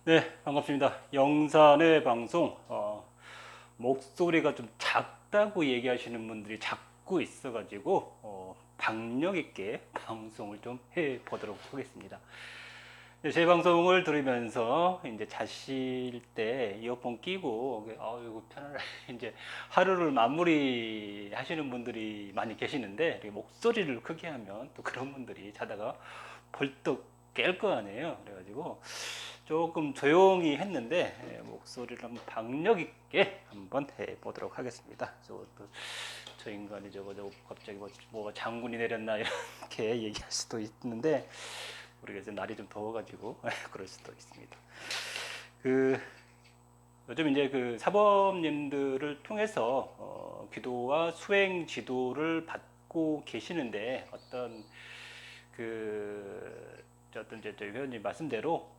네, 반갑습니다. 영산의 방송, 목소리가 좀 작다고 얘기하시는 분들이 자꾸 있어가지고, 박력 있게 방송을 좀 해보도록 하겠습니다. 네, 제 방송을 들으면서 이제 자실 때 이어폰 끼고, 이거 편안하게 이제 하루를 마무리 하시는 분들이 많이 계시는데, 이렇게 목소리를 크게 하면 또 그런 분들이 자다가 벌떡 깰 거 아니에요. 그래가지고, 조금 조용히 했는데 목소리를 한번 박력 있게 한번 해보도록 하겠습니다. 저 인간이 저거 갑자기 뭐 장군이 내렸나 이렇게 얘기할 수도 있는데 모르겠어요. 날이 좀 더워가지고 그럴 수도 있습니다. 그 요즘 이제 그 사범님들을 통해서 기도와 수행 지도를 받고 계시는데 어떤 이제 저희 회원님 말씀대로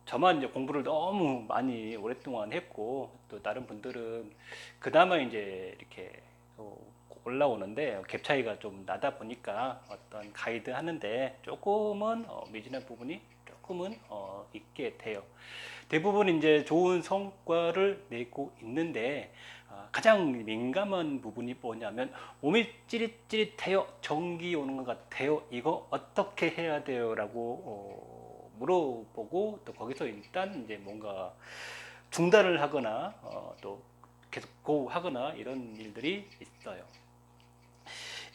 저만 이제 공부를 너무 많이 오랫동안 했고 또 다른 분들은 그나마 이제 이렇게 올라오는데 갭 차이가 좀 나다 보니까 어떤 가이드 하는데 조금은 미진한 부분이 조금은 있게 돼요. 대부분 이제 좋은 성과를 내고 있는데 가장 민감한 부분이 뭐냐면 몸이 찌릿찌릿해요. 전기 오는 것 같아요. 이거 어떻게 해야 돼요? 라고 물어보고 또 거기서 일단 이제 뭔가 중단을 하거나 또 계속 고하거나 이런 일들이 있어요.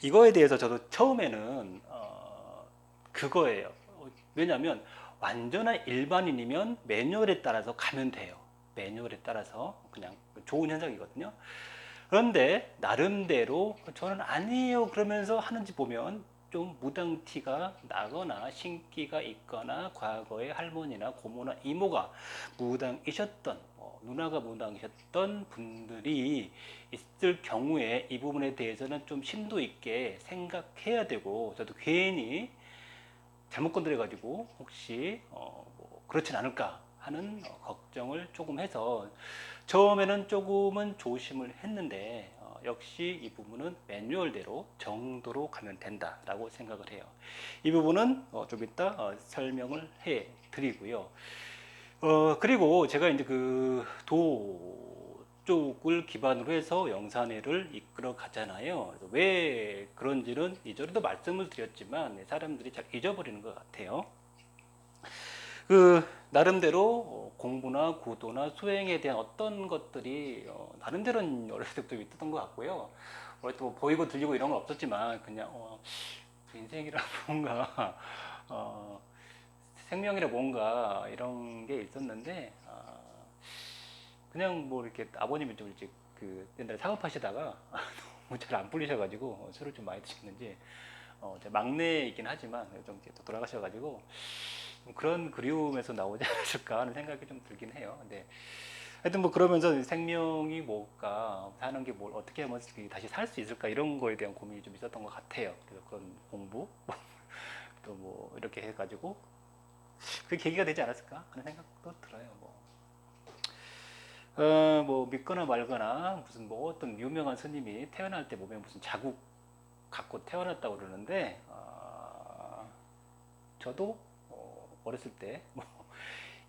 이거에 대해서 저도 처음에는 그거예요. 왜냐하면 완전한 일반인이면 매뉴얼에 따라서 가면 돼요. 매뉴얼에 따라서 그냥 좋은 현상이거든요. 그런데 나름대로 저는 아니에요 그러면서 하는지 보면 좀 무당 티가 나거나 신기가 있거나 과거에 할머니나 고모나 이모가 무당이셨던 누나가 무당이셨던 분들이 있을 경우에 이 부분에 대해서는 좀 심도 있게 생각해야 되고 저도 괜히 잘못 건드려 가지고 혹시 뭐 그렇진 않을까 하는 걱정을 조금 해서 처음에는 조금은 조심을 했는데 역시 이 부분은 매뉴얼대로 정도로 가면 된다라고 생각을 해요. 이 부분은 좀 이따 설명을 해 드리고요. 그리고 제가 이제 그 도 쪽을 기반으로 해서 영산회를 이끌어 가잖아요. 그래서 왜 그런지는 이전에도 말씀을 드렸지만 사람들이 잘 잊어버리는 것 같아요. 나름대로 공부나 구도나 수행에 대한 어떤 것들이 나름대로는 어렸을 때부터 있었던 것 같고요. 어렸을 때뭐 보이고 들리고 이런 건 없었지만 그냥 인생이라 뭔가 어, 생명이라 뭔가 이런 게 있었는데 그냥 뭐 이렇게 아버님이 좀 일찍 그 옛날에 사업하시다가 너무 잘 안 풀리셔가지고 술을 좀 많이 드셨는지 제 막내이긴 하지만 좀 이렇게 또 돌아가셔가지고 그런 그리움에서 나오지 않았을까 하는 생각이 좀 들긴 해요. 근데 하여튼 뭐 그러면서 생명이 뭘까, 사는 게 뭘 어떻게 하면 다시 살 수 있을까 이런 거에 대한 고민이 좀 있었던 것 같아요. 그래서 그런 공부 또 뭐 이렇게 해가지고 그 계기가 되지 않았을까 하는 생각도 들어요. 뭐 믿거나 말거나 무슨 뭐 어떤 유명한 스님이 태어날 때 몸에 무슨 자국 갖고 태어났다고 그러는데 저도 어렸을 때뭐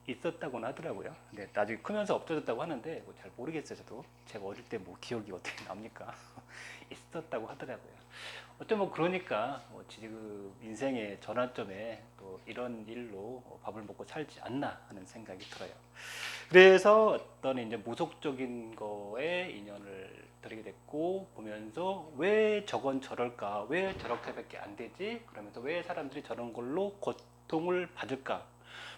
있었다고는 하더라고요. 근데 나중에 크면서 없어졌다고 하는데 뭐잘 모르겠어요. 저도 제가 어릴 때 뭐 기억이 어떻게 납니까? 있었다고 하더라고요. 어쩜 뭐 그러니까 뭐 지금 인생의 전환점에 또 이런 일로 밥을 먹고 살지 않나 하는 생각이 들어요. 그래서 어떤 이제 무속적인 거에 인연을 드리게 됐고 보면서 왜 저건 저럴까 왜 저렇게밖에 안 되지 그러면서 왜 사람들이 저런 걸로 고통을 받을까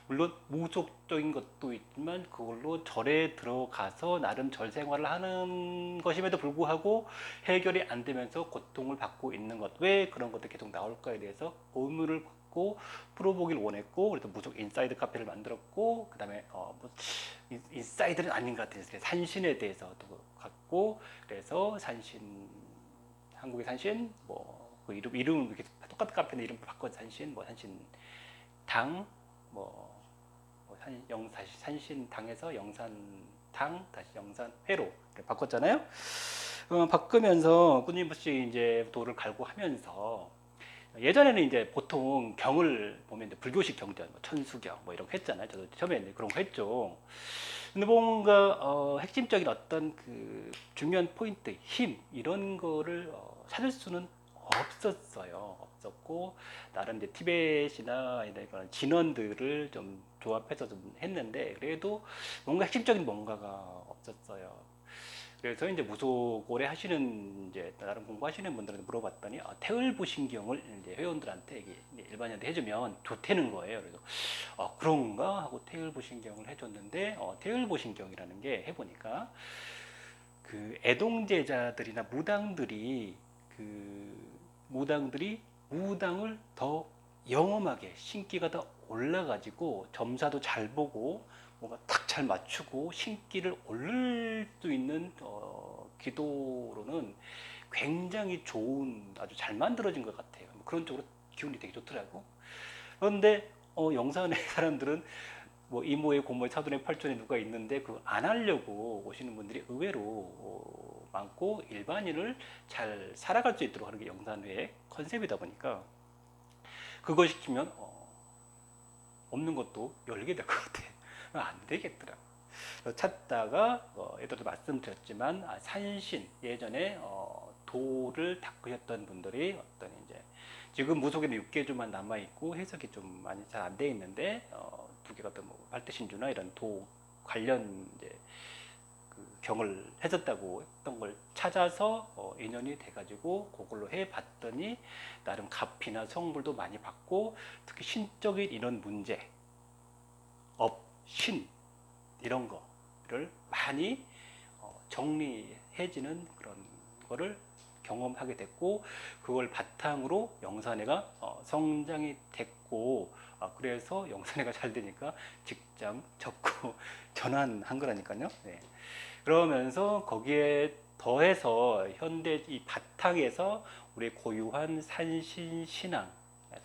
물론 무속적인 것도 있지만 그걸로 절에 들어가서 나름 절 생활을 하는 것임에도 불구하고 해결이 안 되면서 고통을 받고 있는 것 왜 그런 것도 계속 나올까에 대해서 의문을 갖고 풀어보길 원했고 그래서 무속 인사이드 카페를 만들었고 그 다음에 뭐 인사이드는 아닌 것 같아요. 산신에 대해서도 갖고 그래서 산신 한국의 산신 뭐그 이름 이렇게 똑같은 카페는 이름 바꿔 산신 뭐 산신 당뭐 산신당에서 영산당 다시 영산회로 바꿨잖아요. 바꾸면서 끊임없이 이제 도를 갈고 하면서 예전에는 이제 보통 경을 보면 이제 불교식 경전, 뭐 천수경 뭐 이런 거 했잖아요. 저도 처음에 이제 그런 거 했죠. 근데 뭔가 핵심적인 어떤 그 중요한 포인트, 힘 이런 거를 찾을 수는 없었어요. 없었고 나름 이제 티벳이나 이런 그런 진원들을 좀 조합해서 좀 했는데 그래도 뭔가 핵심적인 뭔가가 없었어요. 그래서 이제 무속오래 하시는 이제 나름 공부하시는 분들한테 물어봤더니 태을보신경을 이제 회원들한테 이게 일반인한테 해주면 좋다는 거예요. 그래서 그런가 하고 태을보신경을 해줬는데 태을보신경이라는 게 해보니까 그 애동제자들이나 무당들이 무당을 더 영험하게 신기가 더 올라가지고 점사도 잘 보고 뭔가 탁 잘 맞추고 신기를 올릴 수 있는 기도로는 굉장히 좋은 아주 잘 만들어진 것 같아요. 그런 쪽으로 기운이 되게 좋더라고. 그런데 영산의 사람들은 뭐 이모의 고모의 사돈의 팔촌에 누가 있는데 그거 안 하려고 오시는 분들이 의외로 많고 일반인을 잘 살아갈 수 있도록 하는 게 영산회의 컨셉이다 보니까 그거 시키면 없는 것도 열게 될 것 같아. 안 되겠더라. 찾다가 예전에 말씀드렸지만 산신 예전에 도를 닦으셨던 분들이 어떤 이제 지금 무속에는 6개주만 남아 있고 해석이 좀 많이 잘 안 돼 있는데 두 개가 또 뭐 발대신주나 이런 도 관련 이제 그 경을 해줬다고 했던 걸 찾아서 인연이 돼가지고 그걸로 해봤더니 나름 갑이나 성불도 많이 받고 특히 신적인 이런 문제, 업, 신 이런 거를 많이 정리해지는 그런 거를 경험하게 됐고 그걸 바탕으로 영산회가 성장이 됐고 그래서 영산회가 잘 되니까 직장 접고 전환한 거라니까요. 네. 그러면서 거기에 더해서 현대 이 바탕에서 우리 고유한 산신 신앙,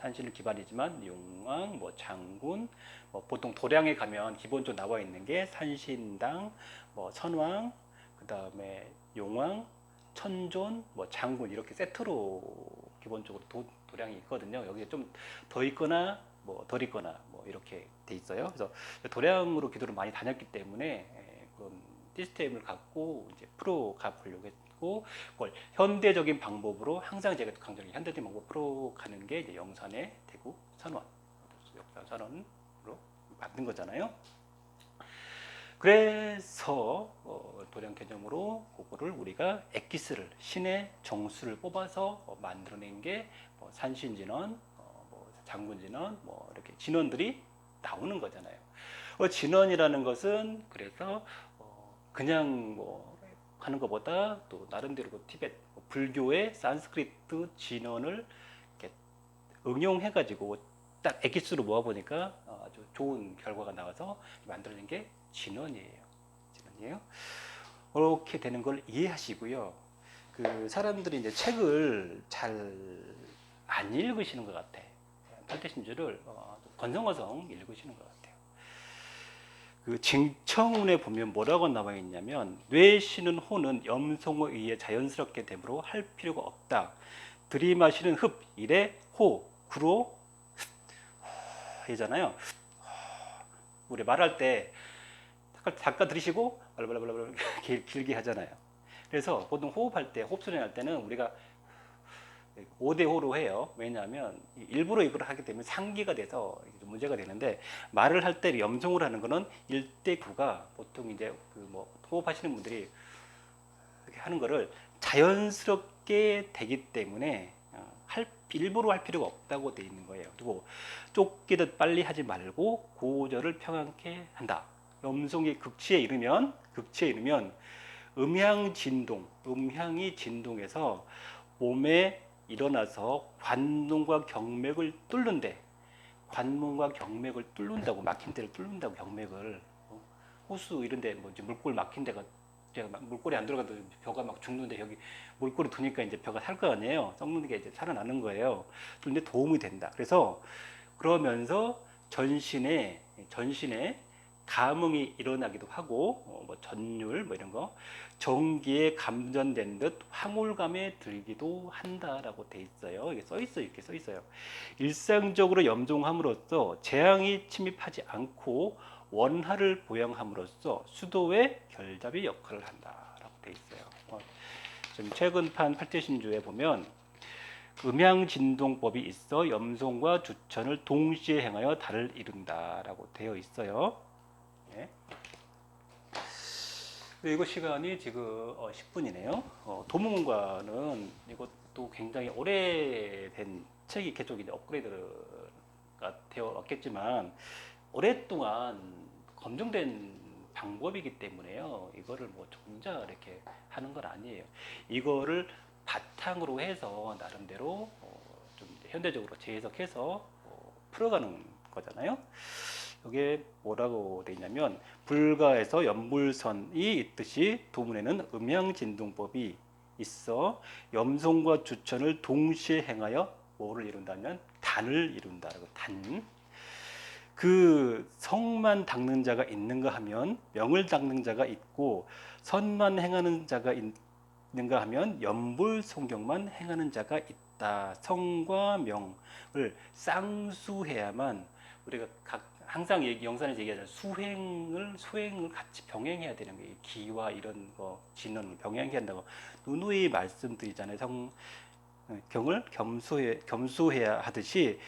산신을 기반이지만 용왕, 뭐 장군, 뭐 보통 도량에 가면 기본적으로 나와 있는 게 산신당, 뭐 선왕, 그 다음에 용왕, 천존, 뭐 장군 이렇게 세트로 기본적으로 도량이 있거든요. 여기에 좀 더 있거나 뭐 덜 있거나 뭐 이렇게 돼 있어요. 그래서 도량으로 기도를 많이 다녔기 때문에 그런 시스템을 갖고 이제 풀어 가 보려고 했고 그걸 현대적인 방법으로 항상 제가 강조하는 현대적인 방법 풀어 가는 게 이제 영산의 대구 선원 역사 선원으로 만든 거잖아요. 그래서 도량 개념으로 그거를 우리가 엑기스를 신의 정수를 뽑아서 만들어낸 게뭐 산신진원, 뭐 장군진원, 뭐 이렇게 진원들이 나오는 거잖아요. 진원이라는 것은 그래서 그냥 뭐 하는 것보다 또 나름대로 그 티베트 불교의 산스크리트 진원을 이렇게 응용해가지고 딱 엑기스로 모아보니까 아주 좋은 결과가 나와서 만들어진 게 진원이에요. 진원이에요. 그렇게 되는 걸 이해하시고요. 그 사람들이 이제 책을 잘 안 읽으시는 것 같아. 팔대신주를 건성어성 읽으시는 것 같아요. 그 징청운에 보면 뭐라고 나와 있냐면 뇌쉬는 호는 염송에 의해 자연스럽게 되므로 할 필요가 없다. 들이마시는 흡 이래 호 구로 이잖아요. 우리 말할 때 잠깐 들이쉬고 발발발발 길게 하잖아요. 그래서 보통 호흡할 때 호흡 소리 날 때는 우리가 5대5로 해요. 왜냐하면 일부러 이걸 하게 되면 상기가 돼서 문제가 되는데 말을 할 때 염송을 하는 거는 1대9가 보통 이제 그 뭐 호흡하시는 분들이 이렇게 하는 거를 자연스럽게 되기 때문에 일부러 할 필요가 없다고 돼 있는 거예요. 그리고 쫓기듯 빨리 하지 말고 고절을 평안케 한다. 염송이 극치에 이르면 음향이 진동해서 몸에 일어나서 관문과 경맥을 뚫는데 관문과 경맥을 뚫는다고 막힌 데를 뚫는다고 경맥을 호수 이런데 뭐 이제 물골 막힌 데가 제가 막 물골이 안 들어가도 벼가 막 죽는데 여기 물골이 두니까 이제 벼가 살 거 아니에요. 썩는 게 이제 살아나는 거예요. 그런데 도움이 된다. 그래서 그러면서 전신에 감흥이 일어나기도 하고 뭐 전율 뭐 이런 거 전기에 감전된 듯 황홀감에 들기도 한다라고 돼 있어요. 이게 써 있어요. 이렇게 써 있어요. 일상적으로 염종함으로써 재앙이 침입하지 않고 원하를 보양함으로써 수도의 결잡이 역할을 한다라고 돼 있어요. 지금 최근판 팔대신주에 보면 음양진동법이 있어 염송과 주천을 동시에 행하여 달을 이룬다라고 되어 있어요. 네. 이거 시간이 지금 10분이네요. 도문과는 이것도 굉장히 오래된 책이 계속 이제 업그레이드가 되어 왔겠지만 오랫동안 검증된 방법이기 때문에요. 이거를 뭐 혼자 이렇게 하는 건 아니에요. 이거를 바탕으로 해서 나름대로 좀 현대적으로 재해석해서 풀어가는 거잖아요. 이게 뭐라고 돼 있냐면 불가에서 연불선이 있듯이 도문에는 음양진동법이 있어 염송과 주천을 동시에 행하여 뭐를 이룬다면 단을 이룬다라고 단. 그 성만 닦는 자가 있는가 하면 명을 닦는 자가 있고 선만 행하는 자가 있는가 하면 연불성경만 행하는 자가 있다. 성과 명을 쌍수해야만 우리가 항상 영산에서 얘기하잖아요. 수행을 같이 병행해야 되는 거예요. 기와 이런 거 진언을 병행해야 한다고 누누이 말씀드리잖아요. 경을 겸수해야 하듯이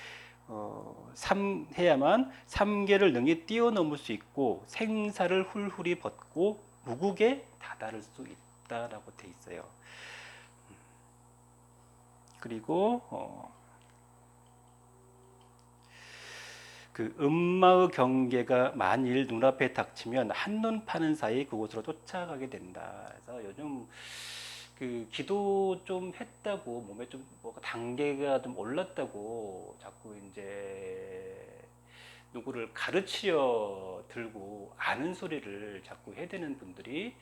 해야만 삼계를 능히 뛰어넘을 수 있고 생사를 훌훌히 벗고 무국에 다다를 수 있다라고 돼 있어요. 그리고 그 음마의 경계가 만일 눈앞에 닥치면 한눈 파는 사이 그곳으로 쫓아가게 된다. 그래서 요즘 그 기도 좀 했다고 몸에 좀 뭐가 단계가 좀 올랐다고 자꾸 이제 누구를 가르치려 들고 아는 소리를 자꾸 해대는 분들이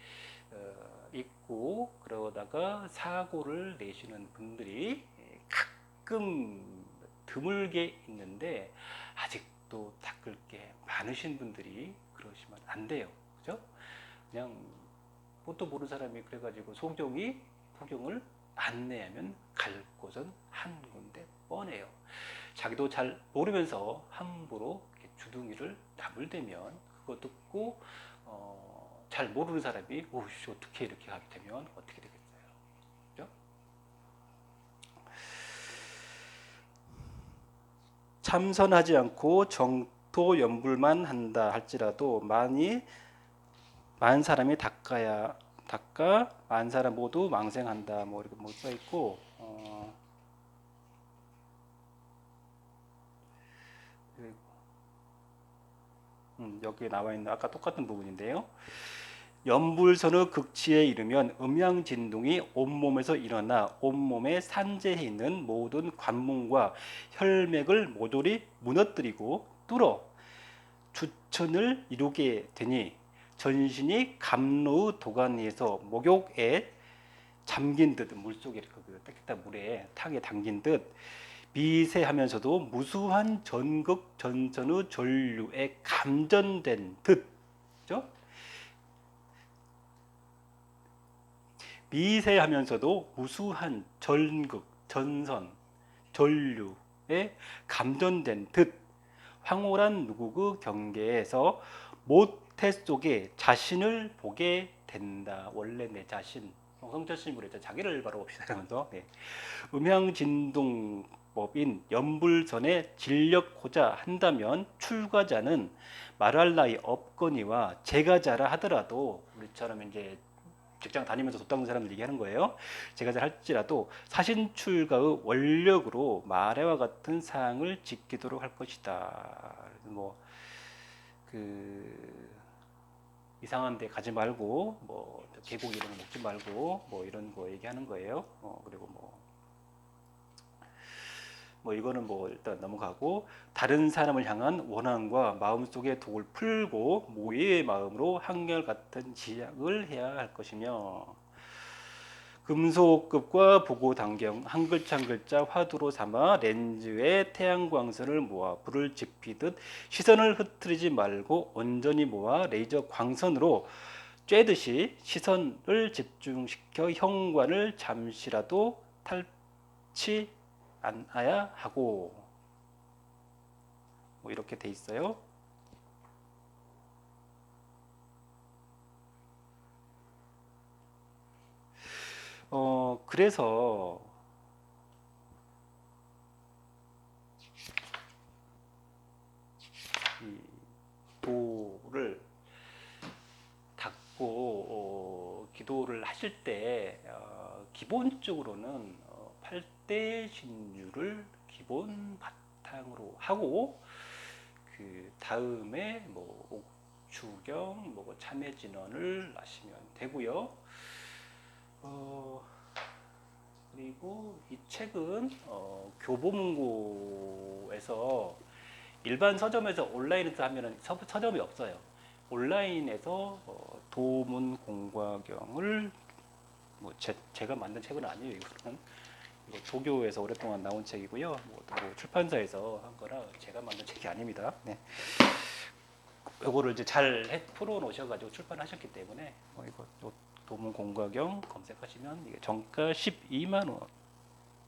있고 그러다가 사고를 내시는 분들이 가끔 드물게 있는데 아직도 닦을 게 많으신 분들이 그러시면 안 돼요. 그죠? 그냥 뭣도 모르는 사람이 그래가지고 소경을 안내하면 갈 곳은 한 군데 뻔해요. 자기도 잘 모르면서 함부로 주둥이를 나불대면 그거 듣고 잘 모르는 사람이 오씨 어떻게 이렇게 하게 되면 어떻게 되겠어요? 그죠? 참선하지 않고 정토 연불만 한다 할지라도 만 사람이 닦아 만 사람 모두 망생한다 뭐 이렇게 뭐 써 있고 여기에 나와 있는 아까 똑같은 부분인데요. 연불선의 극치에 이르면 음양진동이 온몸에서 일어나 온몸에 산재해 있는 모든 관문과 혈맥을 모조리 무너뜨리고 뚫어 주천을 이루게 되니 전신이 감로의 도가니에서 목욕에 잠긴 듯 물속에 그 깨끗한 물에 탕에 담긴 듯 미세하면서도 무수한 전극 전선의 전류에 감전된 듯, 그죠? 미세하면서도 무수한 전극 전선 전류에 감전된 듯 황홀한 누구의 경계에서 모태 속에 자신을 보게 된다. 원래 내 자신. 성철신이 그랬죠. 자기를 바라봅시다. 하면서 음양진동법인 연불선에 진력고자 한다면 출가자는 말할 나위 없거니와 제가자라 하더라도 우리처럼 이제 직장 다니면서 돈 닦는 사람들 얘기하는 거예요. 제가자 할지라도 사신 출가의 원력으로 마래와 같은 사항을 지키도록 할 것이다. 뭐 그 이상한 데 가지 말고 뭐 계곡 이런 거 먹지 말고 뭐 이런 거 얘기하는 거예요. 그리고 뭐 이거는 뭐 일단 넘어가고 다른 사람을 향한 원한과 마음속의 독을 풀고 모의의 마음으로 한결같은 지약을 해야 할 것이며 금속급과 보고 단경 한 글자 한 글자 화두로 삼아 렌즈에 태양광선을 모아 불을 지피듯 시선을 흐트리지 말고 온전히 모아 레이저 광선으로 쬐듯이 시선을 집중시켜 현관을 잠시라도 탈취 않아야 하고, 뭐 이렇게 돼 있어요. 그래서 이 도를 닫고 기도를 하실 때 기본적으로는 8대 신유를 기본 바탕으로 하고 그 다음에 뭐 옥추경, 뭐 참회진언을 하시면 되고요. 그리고 이 책은 교보문고에서 일반 서점에서 온라인에서 하면은 서점이 없어요. 온라인에서 도문 공과경을 뭐 제가 만든 책은 아니에요. 이거는 이거 도교에서 오랫동안 나온 책이고요. 뭐 출판사에서 한 거라 제가 만든 책이 아닙니다. 네. 이거를 이제 잘 풀어 놓으셔가지고 출판하셨기 때문에 이거 도문 공과경 검색하시면 이게 정가 12만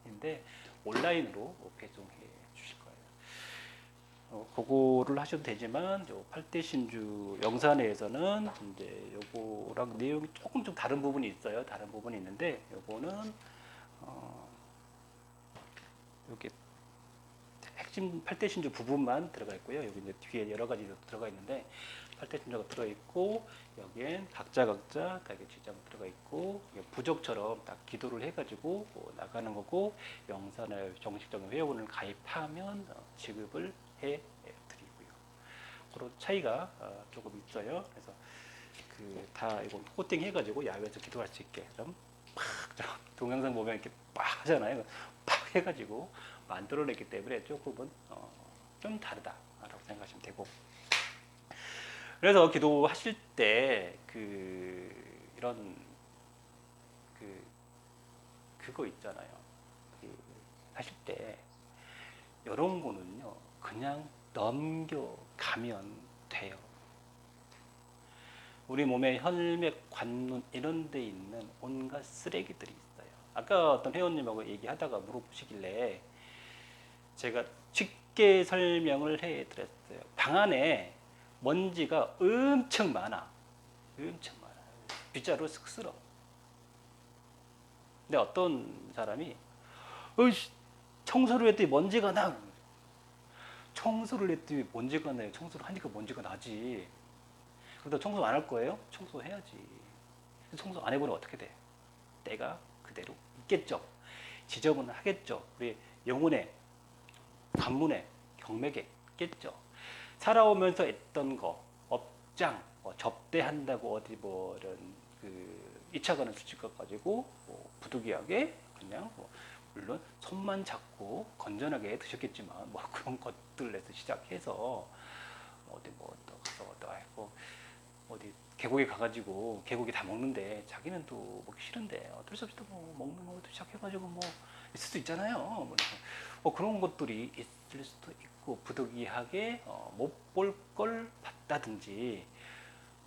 원인데 온라인으로 배송해 주실 거예요. 그거를 하셔도 되지만 요 8대 신주 영산회에서는 이제 요거랑 내용이 조금 좀 다른 부분이 있어요. 다른 부분이 있는데 요거는 여기 핵심 8대 신주 부분만 들어가 있고요. 여기 이제 뒤에 여러 가지 들어가 있는데 8대 신주가 들어 있고 여기엔 각자 가게 지정 들어가 있고 부적처럼 딱 기도를 해가지고 나가는 거고 영산을 정식적인 회원을 가입하면 지급을 해 드리고요. 그런 차이가 조금 있어요. 그래서 그 다 이거 코팅 해가지고 야외에서 기도할 수 있게 좀 팍 동영상 보면 이렇게 팍 하잖아요. 팍 해가지고 만들어냈기 때문에 조금은 좀 다르다라고 생각하시면 되고, 그래서 기도하실 때 그 이런 그거 있잖아요. 그 하실 때 이런 거는요 그냥 넘겨가면 돼요. 우리 몸에 혈맥, 관문 이런 데 있는 온갖 쓰레기들이 있어요. 아까 어떤 회원님하고 얘기하다가 물어보시길래 제가 쉽게 설명을 해드렸어요. 방 안에 먼지가 엄청 많아. 엄청 많아요. 빗자루 쓱 쓸어. 근데 어떤 사람이 어이씨, 청소를 했더니 먼지가 나. 청소를 했더니 먼지가 나요. 청소를 하니까 먼지가 나지. 그러다 청소 안 할 거예요? 청소해야지. 청소 안 해보면 어떻게 돼? 때가 그대로 있겠죠. 지저분은 하겠죠. 우리 영혼에, 관문에, 경맥에 있겠죠. 살아오면서 했던 거, 업장, 접대한다고 어디 뭐 이런 그 2차 가는 수치껏 가지고 부득이하게 그냥 물론 손만 잡고 건전하게 드셨겠지만 뭐 그런 것들에서 시작해서 어디 뭐또 가서 또 하고 어디 계곡에 가가지고 계곡이 다 먹는데 자기는 또 먹기 싫은데 어쩔 수 없이 또 뭐 먹는 것도 시작해가지고 뭐 있을 수 있잖아요. 뭐 그런 것들이 있을 수도 있고 부득이하게 못 볼 걸 봤다든지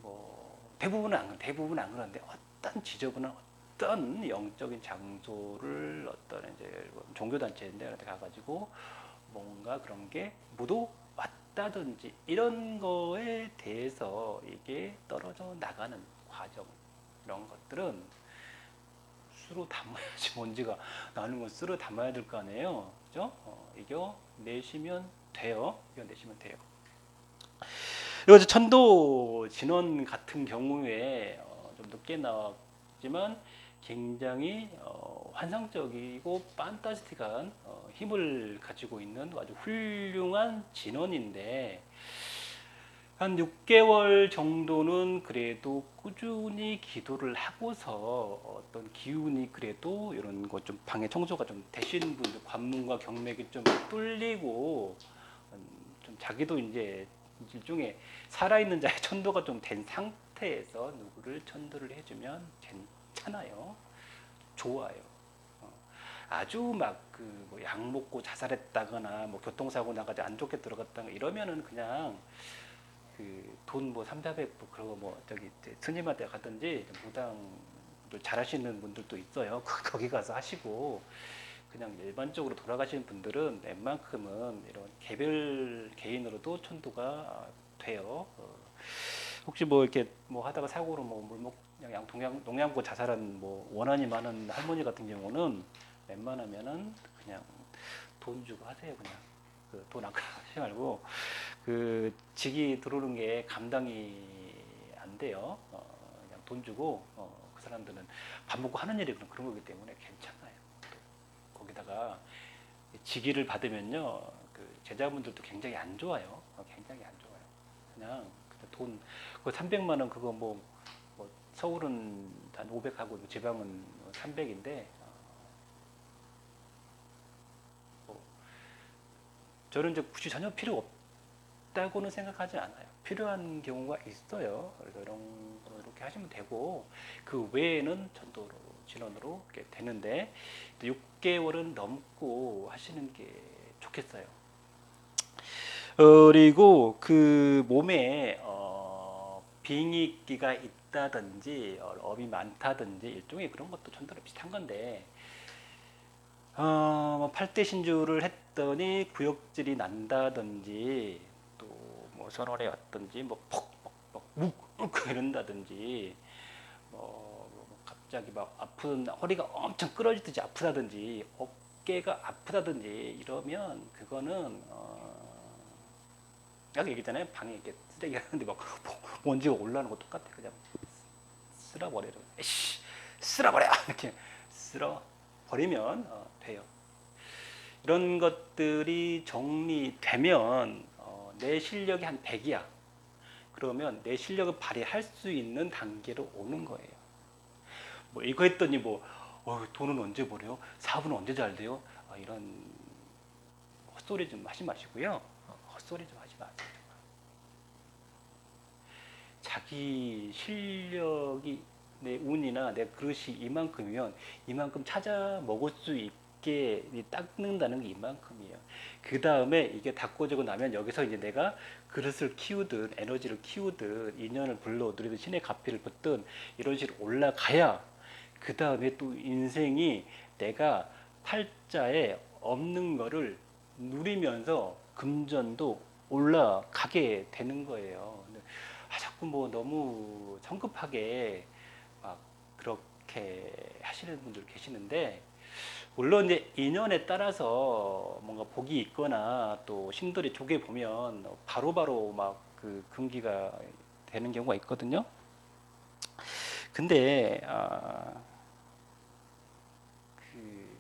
뭐 대부분은 안 그런데 어떤 지저분한 어떤 영적인 장소를 어떤 이제 종교단체인데 가가지고 뭔가 그런 게 묻어 왔다든지 이런 거에 대해서 이게 떨어져 나가는 과정, 이런 것들은 수로 담아야지. 먼지가 나는 건 수로 담아야 될 거 아니에요. 그죠? 이겨내시면 돼요. 이겨내시면 돼요. 그리고 천도 진원 같은 경우에 좀 늦게 나왔지만 굉장히 환상적이고 판타스틱한 힘을 가지고 있는 아주 훌륭한 진원인데 한 6개월 정도는 그래도 꾸준히 기도를 하고서 어떤 기운이 그래도 이런 거 좀 방에 청소가 좀 되신 분들, 관문과 경맥이 좀 뚫리고 좀 자기도 이제 일종의 살아있는 자의 천도가 좀 된 상태에서 누구를 천도를 해주면 괜찮아요. 좋아요. 어, 아주 막 그 뭐 약 먹고 자살했다거나 뭐 교통사고 나가지고 안 좋게 들어갔다거나 이러면은 그냥 그 돈 뭐 3, 400 뭐 그러고 뭐 저기 이제 스님한테 가든지 무당을 잘하시는 분들도 있어요. 거기 가서 하시고 그냥 일반적으로 돌아가시는 분들은 웬만큼은 이런 개별 개인으로도 천도가 돼요. 혹시 뭐 이렇게 뭐 하다가 사고로 뭐 물목 양 동양고 자살한 뭐 원한이 많은 할머니 같은 경우는 웬만하면은 그냥 돈 주고 하세요. 그냥 그 돈 아까워하지 말고 그 직이 들어오는 게 감당이 안 돼요. 그냥 돈 주고 그 사람들은 밥 먹고 하는 일이 그런 거기 때문에 괜찮아요. 또 거기다가 직위를 받으면요, 그 제자분들도 굉장히 안 좋아요. 굉장히 안 좋아요. 그냥 돈, 그 300만 원 그거 뭐 서울은 한 500하고 지방은 300인데 뭐 저는 이제 굳이 전혀 필요 없다고는 생각하지 않아요. 필요한 경우가 있어요. 그래서 이런 거 이렇게 하시면 되고 그 외에는 전도로 진원으로 이렇게 되는데 6개월은 넘고 하시는 게 좋겠어요. 그리고 그 몸에 빙의기가 있다든지 업이 많다든지 일종의 그런 것도 전도로 비슷한 건데 뭐 팔대신주를 했더니 구역질이 난다든지 또 뭐 선월에 왔든지 뭐 푹푹푹 이런다든지 뭐 갑자기 막 아픈 허리가 엄청 끊어지듯이 아프다든지 어깨가 아프다든지 이러면 그거는 아까 얘기했잖아요. 방에 이렇게 쓰레기 하는데 막 먼지가 올라오는 거 똑같아. 그냥 쓸어버려. 에이씨, 쓸어버려. 이렇게 쓸어버리면 돼요. 이런 것들이 정리되면 내 실력이 한 100이야. 그러면 내 실력을 발휘할 수 있는 단계로 오는 거예요. 뭐 이거 했더니 뭐 돈은 언제 벌어요? 사업은 언제 잘 돼요? 이런 헛소리 좀 하지 마시고요. 헛소리 좀 하지 마세요. 자기 실력이 내 운이나 내 그릇이 이만큼이면 이만큼 찾아 먹을 수 있게 닦는다는 게 이만큼이에요. 그 다음에 이게 닦아지고 나면 여기서 이제 내가 그릇을 키우든 에너지를 키우든 인연을 불러 누리든 신의 가피를 붙든 이런 식으로 올라가야 그 다음에 또 인생이 내가 팔자에 없는 거를 누리면서 금전도 올라가게 되는 거예요. 자꾸 뭐 너무 성급하게 막 그렇게 하시는 분들 계시는데 물론 이제 인연에 따라서 뭔가 복이 있거나 또 신들이 조개 보면 바로바로 막 그 금기가 되는 경우가 있거든요. 근데 그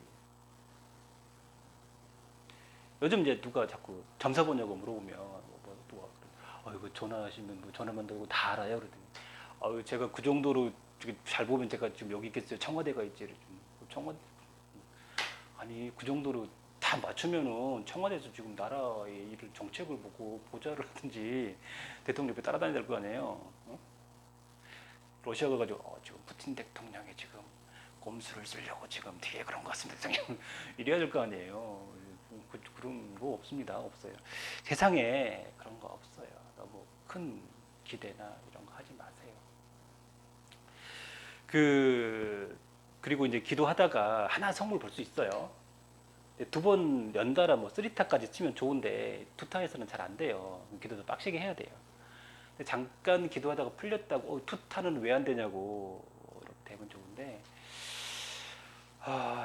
요즘 이제 누가 자꾸 점사 보냐고 물어보면 누가 이거 전화하시면 뭐 전화만 들고 다 알아요 그러더니 제가 그 정도로 잘 보면 제가 지금 여기 있겠어요. 청와대가 있지. 청와대 아니 그 정도로 다 맞추면은 청와대에서 지금 나라의 일을 정책을 보고 보좌를 하든지 대통령 옆에 따라다녀야 될 거 아니에요. 러시아 가가지고 지금 푸틴 대통령이 지금 꼼수를 쓰려고 지금 뒤에 그런 것 같습니다. 대통령 이래야 될 거 아니에요. 그런 거 없습니다. 없어요. 세상에 그런 거 없어요. 너무 큰 기대나 이런 거 하지 마세요. 그리고 이제 기도하다가 하나 성물 볼 수 있어요. 두 번 연달아 뭐 쓰리타까지 치면 좋은데 투타에서는 잘 안 돼요. 기도도 빡시게 해야 돼요. 잠깐 기도하다가 풀렸다고 투타는 왜 안 되냐고 이렇게 되면 좋은데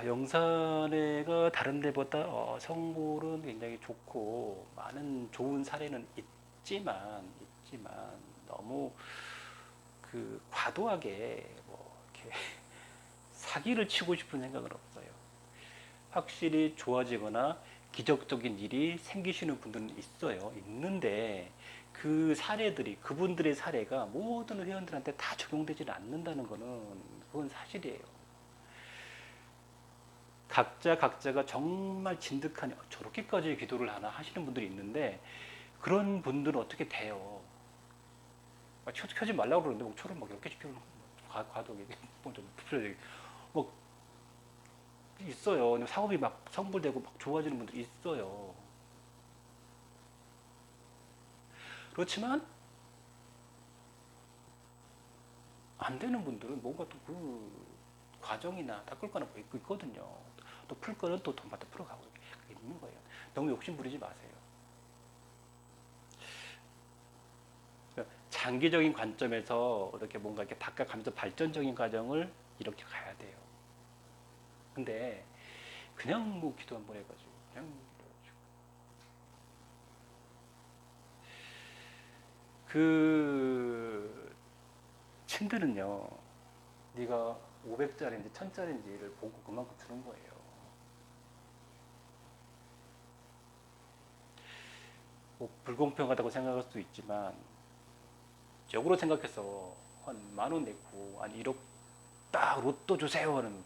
영산회가 다른 데보다 성물은 굉장히 좋고 많은 좋은 사례는 있지만 너무 그 과도하게 뭐 이렇게 사기를 치고 싶은 생각은 없어요. 확실히 좋아지거나 기적적인 일이 생기시는 분들은 있어요. 있는데 그 사례들이 그분들의 사례가 모든 회원들한테 다 적용되지는 않는다는 거는 그건 사실이에요. 각자가 정말 진득하니 저렇게까지 기도를 하나 하시는 분들이 있는데 그런 분들은 어떻게 돼요? 켜지 말라고 그러는데 뭐 초를 막 10개씩 켜는 과도하게 뭐좀 풀어야 뭐 있어요. 근데 사업이 막 성불되고 막 좋아지는 분들이 있어요. 그렇지만 안 되는 분들은 뭔가 또 그 과정이나 닦을 거는 뭐 있거든요. 또 풀 거는 또 돈 받아 풀어가고 그게 있는 거예요. 너무 욕심 부리지 마세요. 그러니까 장기적인 관점에서 이렇게 뭔가 이렇게 닦아가면서 발전적인 과정을 이렇게 가야 돼요. 근데 그냥 뭐 기도 한번 해가지고 그냥 이래가지고 그 친들은요, 네가 500짜리인지 1000짜리인지를 보고 그만큼 주는 거예요. 뭐 불공평하다고 생각할 수도 있지만 역으로 생각해서 한 10,000원 내고 한 1억 딱 로또 주세요 하는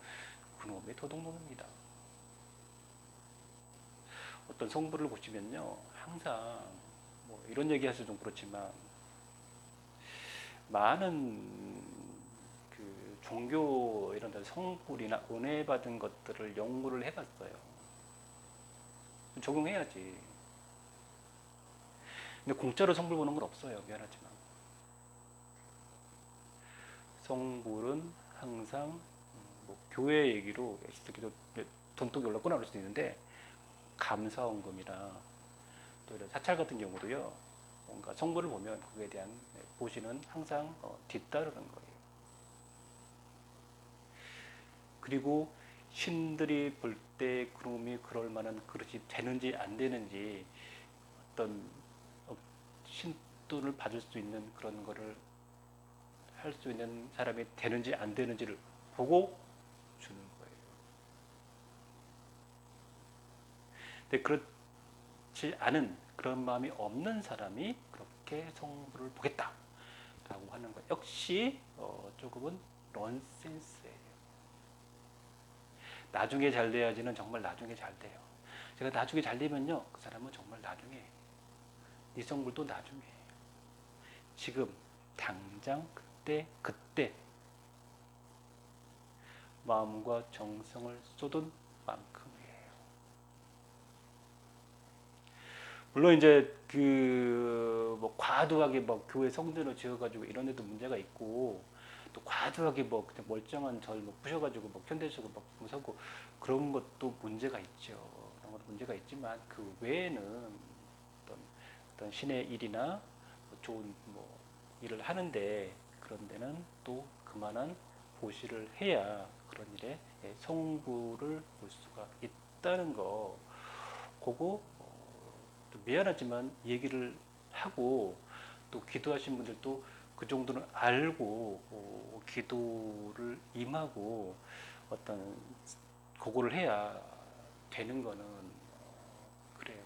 그놈의 도둑놈입니다. 어떤 성부를 보시면요, 항상 뭐 이런 얘기하셔도 좀 그렇지만 많은 그 종교 이런 데 성불이나 은혜 받은 것들을 연구를 해봤어요. 적용해야지. 근데 공짜로 성불 보는 건 없어요. 미안하지만 성불은 항상 뭐 교회 얘기로 돈독이 올랐거나 그럴 수도 있는데 감사원금이나 또 이런 사찰 같은 경우도요. 뭔가 성불을 보면 그에 대한 보시는 항상 뒤따르는 거예요. 그리고 신들이 볼 때 그놈이 그럴 만한 그릇이 되는지 안 되는지 어떤 신돈을 받을 수 있는 그런 거를 할 수 있는 사람이 되는지 안 되는지를 보고 주는 거예요. 근데 그렇지 않은 그런 마음이 없는 사람이 그렇게 성부를 보겠다라고 하는 것 역시 조금은 넌센스예요. 나중에 잘 돼야지는 정말 나중에 잘 돼요. 제가 나중에 잘 되면요, 그 사람은 정말 나중에 네 성불도 나중에 지금 당장 그때 마음과 정성을 쏟은 만큼이에요. 물론 이제 그 뭐 과도하게 뭐 교회 성전을 지어가지고 이런 데도 문제가 있고 또 과도하게 뭐 그냥 멀쩡한 절뭐 부셔가지고 뭐 현대식으로 막 무사고 그런 것도 문제가 있죠. 그런 것도 문제가 있지만 그 외에는 어떤 신의 일이나 뭐 좋은 뭐 일을 하는데 그런 데는 또 그만한 보시를 해야 그런 일에 성부를 볼 수가 있다는 거 그거 또 미안하지만 얘기를 하고 또 기도하신 분들도 그 정도는 알고 기도를 임하고 어떤 그거를 해야 되는 거는 그래요.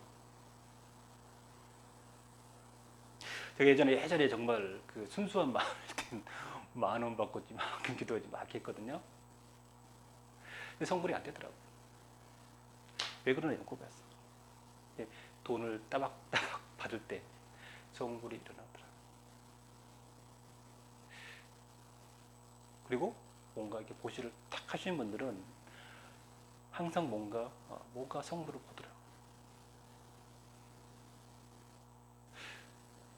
제가 예전에 정말 그 순수한 마음일 땐 10,000원 받고 이만큼 기도하지 막 했거든요. 근데 성불이 안 되더라고. 왜 그러나 이런 꼽았어. 돈을 따박따박 받을 때 성불이 일어나더라. 그리고 뭔가 이렇게 보시를 탁 하시는 분들은 항상 뭔가 성불을 보더라고.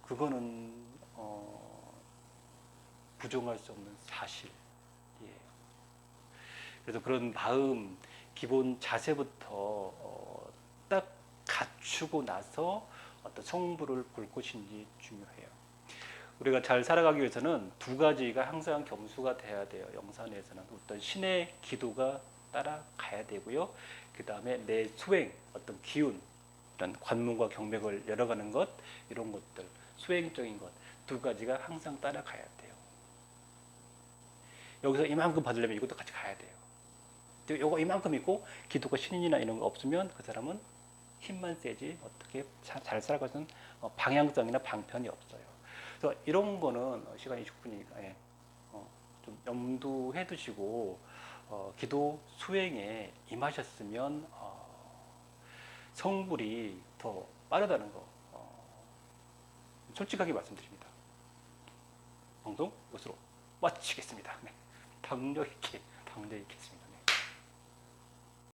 그거는 부정할 수 없는 사실이에요. 그래서 그런 마음, 기본 자세부터 딱 갖추고 나서 어떤 성부를 볼 것인지 중요해요. 우리가 잘 살아가기 위해서는 두 가지가 항상 겸수가 돼야 돼요. 영산에서는 어떤 신의 기도가 따라가야 되고요. 그 다음에 내 수행, 어떤 기운, 이런 관문과 경맥을 열어가는 것, 이런 것들, 수행적인 것, 두 가지가 항상 따라가야 돼요. 여기서 이만큼 받으려면 이것도 같이 가야 돼요. 요거 이만큼 있고 기도가 신인이나 이런 거 없으면 그 사람은 힘만 세지 어떻게 잘 살아가는 방향성이나 방편이 없어요. 그래서 이런 거는 시간이 20분이니까 좀 염두해 두시고 기도 수행에 임하셨으면 성불이 더 빠르다는 거 솔직하게 말씀드립니다. 방송 이것으로 마치겠습니다. 네. 당력 있게 했습니다.